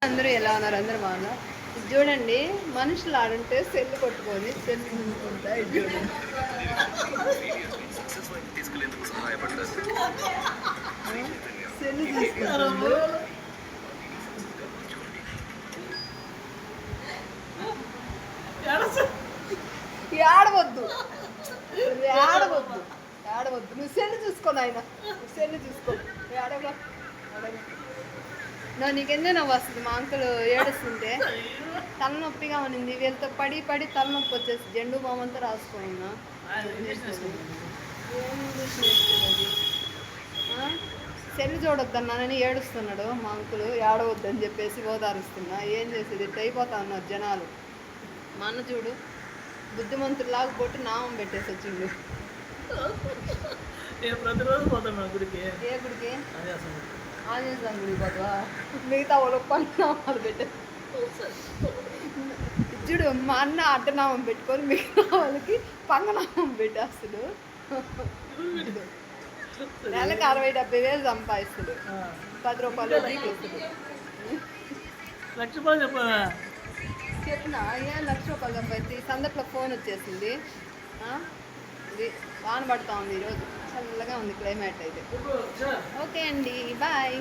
అందరూ ఎలా ఉన్నారు? అందరూ బాగున్నారు. ఇది చూడండి, మనుషులు ఆడుంటే సెల్ కొట్టుకొని సెల్ చూసుకుంటా ఇది చూడండి. సెల్ చూసుకుంటారు. ఆడవద్దు ఆడవద్దు ఆడవద్దు. నువ్వు సెల్ చూసుకో నాయన, సెల్ చూసుకో. ఆడవా నీకెందుకు నవ్వు వస్తుంది? మా అంకులు ఏడుస్తుంటే తలనొప్పిగా ఉన్నింది. వీళ్ళతో పడి పడి తలనొప్పి వచ్చేసి జెండు బామంతా రాసుకోయినా. సెల్ చూడొద్దన్నానని ఏడుస్తున్నాడు మా అంకులు. ఏడవద్దని చెప్పేసి ఓదారుస్తున్నా. ఏం చేసేది? ఇట్ అయిపోతా ఉన్నారు జనాలు. మా అన్న చూడు, బుద్ధిమంతులాగా కొట్టి నామం పెట్టేసి వచ్చిండు. ప్రతిరోజు పోతాం గుడికి. ఏ గుడికి? ఆంజనేయ స్వామి గుడికి పోతావా? మిగతా వాళ్ళు పన్నామాలు పెట్టే చూడు. మా అన్న అడ్డనామం పెట్టుకొని మిగతా వాళ్ళకి పంగనామం పెట్టేస్తాడు. నెలకు 60,000-70,000 సంపాదిస్తాడు. 10 రూపాయలు చెప్పిన ఏం ₹1,00,000 సంపాదిస్తే ఈ సందట్లో ఫోన్ వచ్చేసింది. ఇది వాన పడుతూ ఉంది ఈరోజు. చల్లగా ఉంది క్లైమేట్ అయితే. ఓకే అండి, బాయ్.